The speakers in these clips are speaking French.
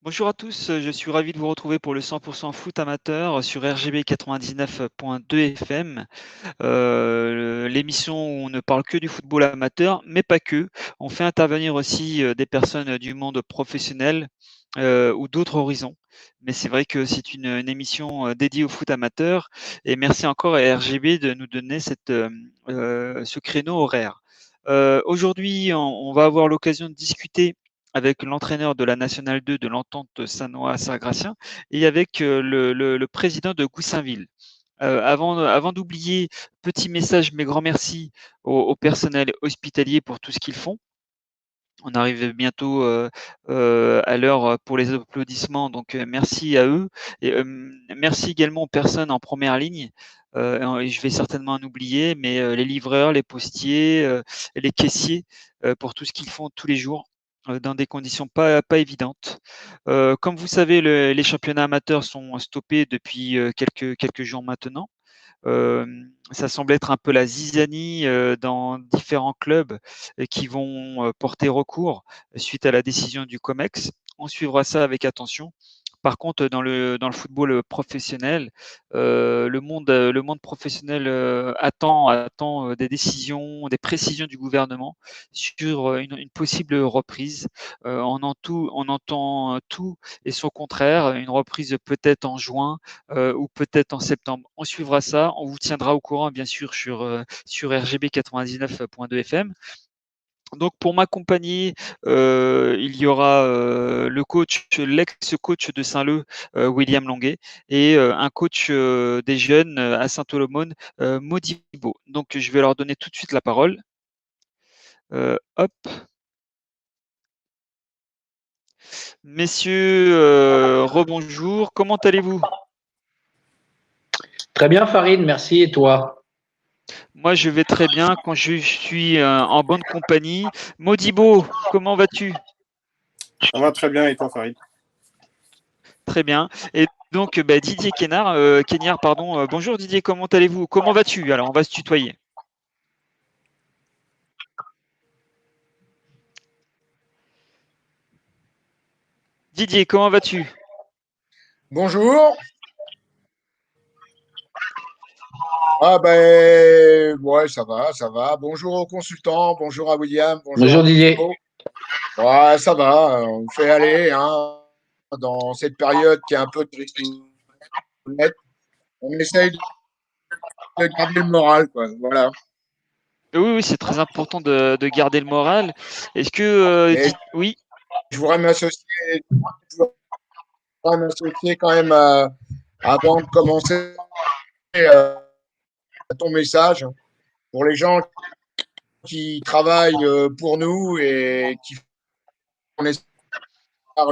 Bonjour à tous, je suis ravi de vous retrouver pour le 100% foot amateur sur RGB 99.2 FM. L'émission où on ne parle que du football amateur, mais pas que. On fait intervenir aussi des personnes du monde professionnel ou d'autres horizons. Mais c'est vrai que c'est une émission dédiée au foot amateur. Et merci encore à RGB de nous donner ce créneau horaire. Aujourd'hui, on va avoir l'occasion de discuter avec l'entraîneur de la Nationale 2 de l'Entente Sannois-Sargratien et avec le président de Goussainville. Avant d'oublier, petit message, mais grand merci au personnel hospitalier pour tout ce qu'ils font. On arrive bientôt à l'heure pour les applaudissements, donc merci à eux. Et merci également aux personnes en première ligne. Et je vais certainement en oublier, mais les livreurs, les postiers, les caissiers, pour tout ce qu'ils font tous les jours dans des conditions pas évidentes. Comme vous savez, les championnats amateurs sont stoppés depuis quelques jours maintenant. Ça semble être un peu la zizanie dans différents clubs qui vont porter recours suite à la décision du COMEX. On suivra ça avec attention. Par contre, dans le football professionnel, le monde professionnel attend des décisions, des précisions du gouvernement sur une possible reprise. On entend tout et son contraire, une reprise peut-être en juin ou peut-être en septembre. On suivra ça, on vous tiendra au courant bien sûr sur RGB 99.2 FM. Donc pour m'accompagner, il y aura l'ex-coach de Saint-Leu, William Longuet, et un coach des jeunes à Saint-Olomone, Modibo. Donc je vais leur donner tout de suite la parole. Hop, messieurs, rebonjour. Comment allez-vous? Très bien, Farid, merci. Et toi? Moi, je vais très bien quand je suis en bonne compagnie. Modibo, comment vas-tu? Ça va très bien et toi, Farid? Très bien. Et donc, Didier Kénard, pardon. Bonjour Didier, comment allez-vous? Comment vas-tu? Alors, on va se tutoyer. Didier, comment vas-tu? Bonjour. Ah ben ouais, ça va, ça va. Bonjour aux consultants, bonjour à William, bonjour à Bonjour Didier. Modibo. Ouais, ça va. On fait aller hein, dans cette période qui est un peu triste. On essaye de garder le moral, quoi. Voilà. Oui, oui, c'est très important de garder le moral. Est-ce que, Et oui, je voudrais m'associer, je voudrais m'associer quand même avant de commencer à ton message pour les gens qui travaillent pour nous et qui font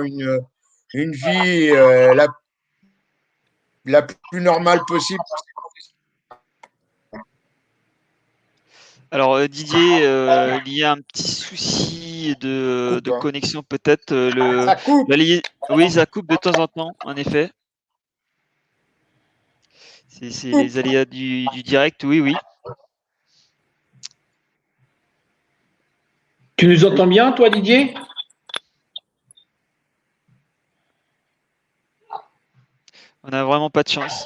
une vie la plus normale possible. alors Didier, il y a un petit souci de Coupe, hein. connexion peut-être. Ça coupe. Oui, ça coupe de temps en temps, en effet. C'est les aléas du direct, oui, oui. Tu nous entends bien, toi, Didier? On n'a vraiment pas de chance.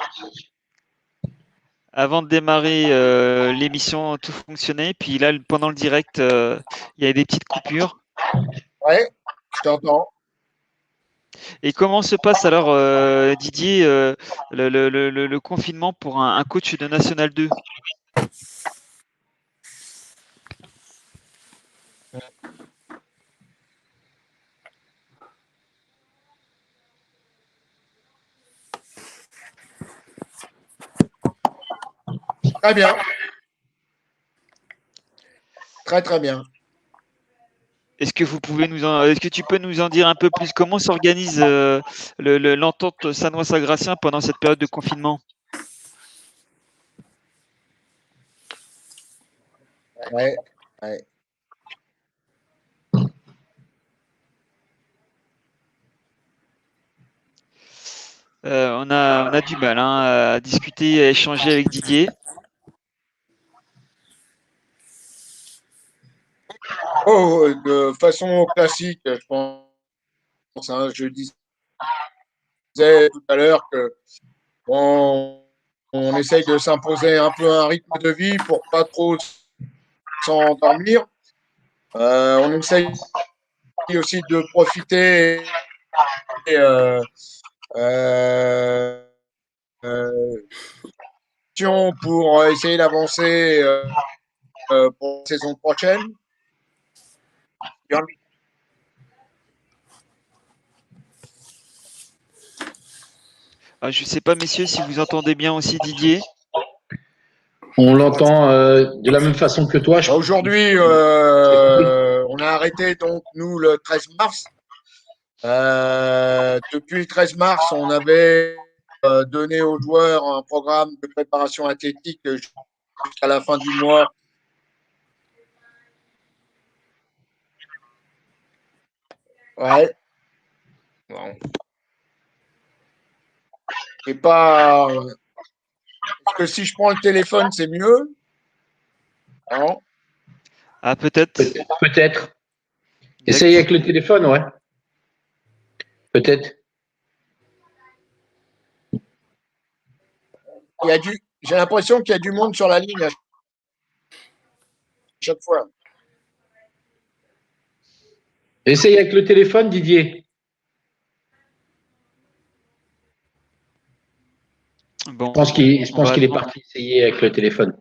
Avant de démarrer l'émission, tout fonctionnait. Puis là, pendant le direct, il y avait des petites coupures. Ouais, je t'entends. Et comment se passe alors, Didier, le confinement pour un coach de National 2? Très bien. Très, très bien. Est-ce que tu peux nous en dire un peu plus? Comment s'organise l'entente Sannois-Sagracien pendant cette période de confinement? Ouais, ouais. On a du mal hein, à discuter, à échanger avec Didier. Oh, de façon classique, je pense, hein, je dis. disais tout à l'heure que on essaye de s'imposer un peu un rythme de vie pour pas trop s'endormir. On essaye aussi de profiter pour essayer d'avancer pour la saison prochaine. Je ne sais pas, messieurs, si vous entendez bien aussi Didier. On l'entend de la même façon que toi. Aujourd'hui, on a arrêté donc nous le 13 mars. Depuis le 13 mars, on avait donné aux joueurs un programme de préparation athlétique jusqu'à la fin du mois. Ouais. Bon. C'est pas. Est-ce que si je prends le téléphone, c'est mieux? Non. Ah, peut-être. Peut-être. Essaye avec le téléphone, ouais. Peut-être. J'ai l'impression qu'il y a du monde sur la ligne à chaque fois. Essaye avec le téléphone, Didier. Bon, je pense qu'il est parti essayer avec le téléphone.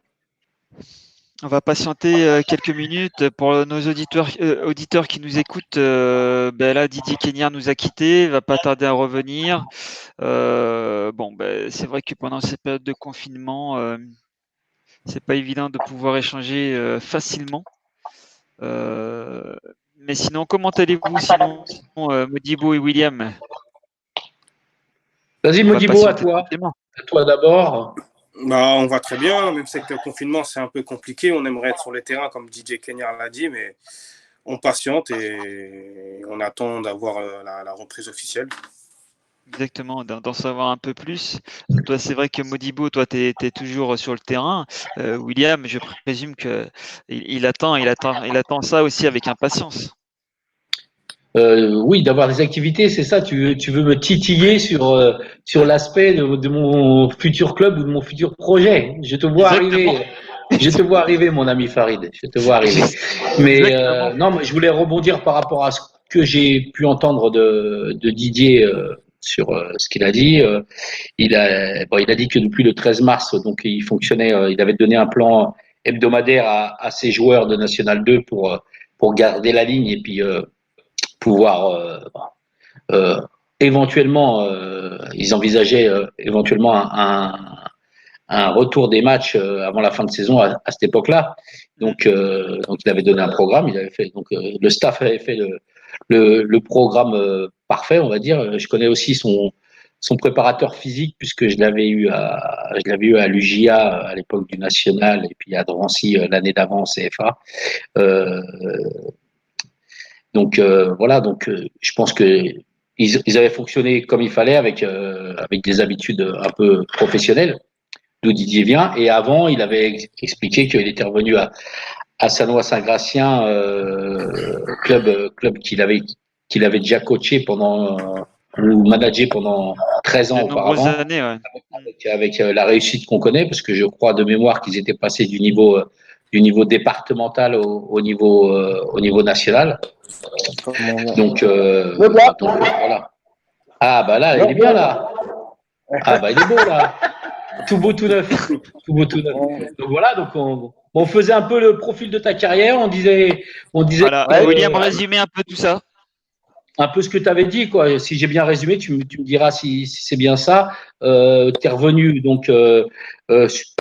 On va patienter quelques minutes pour nos auditeurs qui nous écoutent. Là, Didier Kenniard nous a quittés, il va pas tarder à revenir. C'est vrai que pendant ces périodes de confinement, c'est pas évident de pouvoir échanger facilement. Mais sinon, comment allez-vous sinon, Modibo et William? Vas-y, Modibo, à toi. À toi d'abord. On va très bien, même si le confinement c'est un peu compliqué. On aimerait être sur les terrains, comme DJ Kenniard l'a dit, mais on patiente et on attend d'avoir la reprise officielle. Exactement, d'en savoir un peu plus. Toi, c'est vrai que Modibo, toi, tu es toujours sur le terrain. William, je présume qu'il attend ça aussi avec impatience. Oui, d'avoir des activités, c'est ça. Tu veux me titiller sur l'aspect de mon futur club ou de mon futur projet. Je te vois arriver. Je te vois arriver, mon ami Farid. Je te vois arriver. Mais non, mais je voulais rebondir par rapport à ce que j'ai pu entendre de Didier sur ce qu'il a dit. Il a dit que depuis le 13 mars, donc il fonctionnait. Il avait donné un plan hebdomadaire à ses joueurs de National 2 pour garder la ligne et puis pouvoir éventuellement, ils envisageaient éventuellement un retour des matchs avant la fin de saison à cette époque-là. Donc il avait donné un programme, il avait fait donc le staff avait fait le programme parfait, on va dire. Je connais aussi son préparateur physique puisque je l'avais eu à l'UJA à l'époque du national et puis à Drancy l'année d'avant CFA. Donc voilà, je pense que ils avaient fonctionné comme il fallait avec des habitudes un peu professionnelles, d'où Didier vient. Et avant, il avait expliqué qu'il était revenu à Sanois-Saint-Gratien, club qu'il avait déjà coaché ou managé pendant 13 ans auparavant. De nombreuses années, ouais. Avec la réussite qu'on connaît, parce que je crois de mémoire qu'ils étaient passés du niveau départemental au niveau national. Donc voilà. Ah bah là, il est bien là. Ah bah il est beau là. Tout beau, tout neuf. Tout beau, tout neuf. Donc voilà, donc on faisait un peu le profil de ta carrière. On disait. Voilà. William, résumé un peu tout ça. Un peu ce que tu avais dit, quoi. Si j'ai bien résumé, tu me diras si c'est bien ça. Tu es revenu donc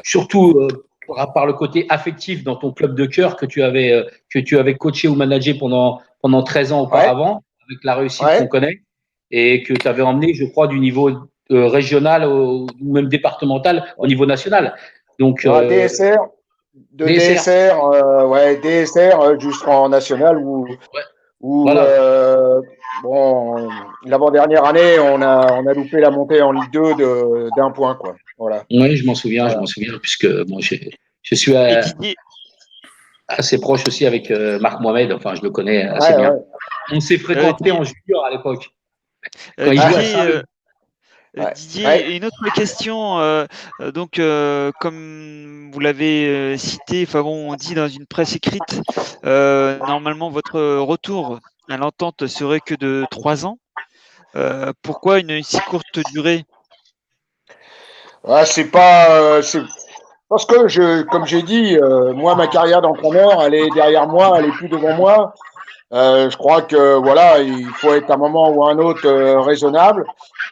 surtout par le côté affectif dans ton club de cœur que tu avais coaché ou managé pendant 13 ans auparavant, avec la réussite qu'on connaît, et que tu avais emmené, je crois, du niveau régional ou même départemental au niveau national. Donc DSR, DSR jusqu'en national où voilà. L'avant-dernière année, on a loupé la montée en Ligue 2 d'un point, quoi. Voilà. Oui, je m'en souviens, puisque bon, je suis assez proche aussi avec Marc Mohamed, enfin je le connais assez bien. On s'est fréquenté en junior à l'époque. Didier, Ouais. Didier, Ouais. une autre question. Donc, comme vous l'avez cité, enfin bon, on dit dans une presse écrite, normalement votre retour à l'entente serait que de 3 ans. Pourquoi une si courte durée? Ah, c'est parce que comme j'ai dit, moi, ma carrière d'entraîneur, elle est derrière moi, elle est plus devant moi. Je crois que voilà, il faut être à un moment ou à un autre raisonnable.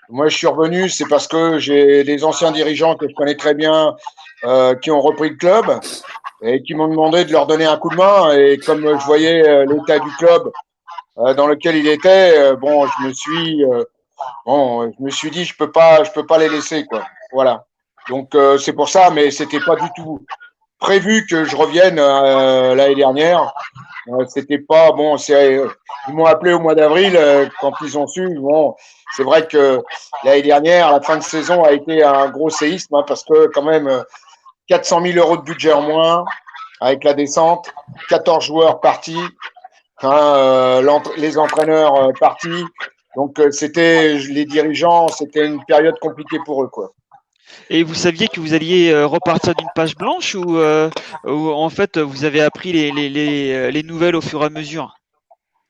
Moi, je suis revenu, c'est parce que j'ai des anciens dirigeants que je connais très bien qui ont repris le club et qui m'ont demandé de leur donner un coup de main. Et comme je voyais l'état du club dans lequel il était, je me suis dit, je peux pas les laisser, quoi. Voilà. Donc c'est pour ça, mais c'était pas du tout prévu que je revienne l'année dernière. C'était pas bon. Ils m'ont appelé au mois d'avril quand ils ont su. Bon, c'est vrai que l'année dernière, la fin de saison a été un gros séisme parce que quand même 400 000 euros de budget en moins avec la descente, 14 joueurs partis, les entraîneurs partis. Donc c'était les dirigeants, c'était une période compliquée pour eux, quoi. Et vous saviez que vous alliez repartir d'une page blanche ou en fait vous avez appris les nouvelles au fur et à mesure?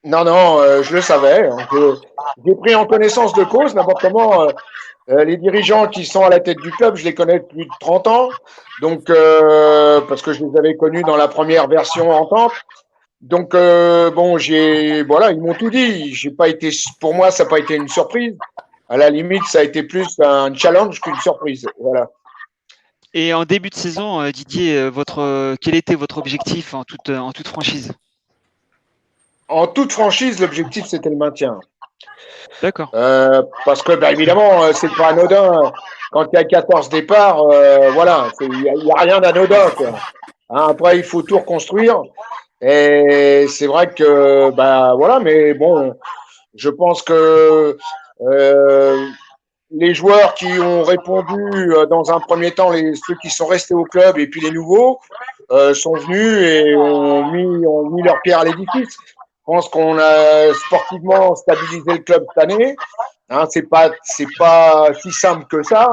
Non, non, je le savais. Donc, j'ai pris en connaissance de cause, n'importe comment. Les dirigeants qui sont à la tête du club, je les connais depuis 30 ans. Donc, parce que je les avais connus dans la première version entente. Donc, bon, voilà, ils m'ont tout dit. J'ai pas été, pour moi, ça n'a pas été une surprise. À la limite, ça a été plus un challenge qu'une surprise. Voilà. Et en début de saison, Didier, quel était votre objectif en toute franchise? En toute franchise, l'objectif, c'était le maintien. D'accord. Parce que, bah, évidemment, c'est pas anodin. Quand il y a 14 départs, voilà, y a rien d'anodin, quoi. Hein, après, il faut tout reconstruire. Et c'est vrai que, bah, voilà, mais bon, je pense que les joueurs qui ont répondu dans un premier temps, ceux qui sont restés au club et puis les nouveaux, sont venus et ont mis leur pierre à l'édifice. Je pense qu'on a sportivement stabilisé le club cette année. Hein, c'est pas si simple que ça.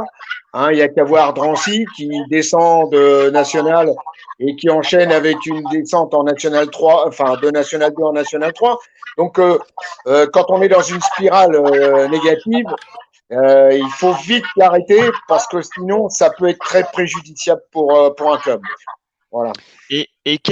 Hein, il y a qu'à voir Drancy qui descend de National et qui enchaîne avec une descente en National 3, enfin de National 2 en National 3. Donc, quand on est dans une spirale négative, il faut vite l'arrêter parce que sinon, ça peut être très préjudiciable pour un club. Voilà. Et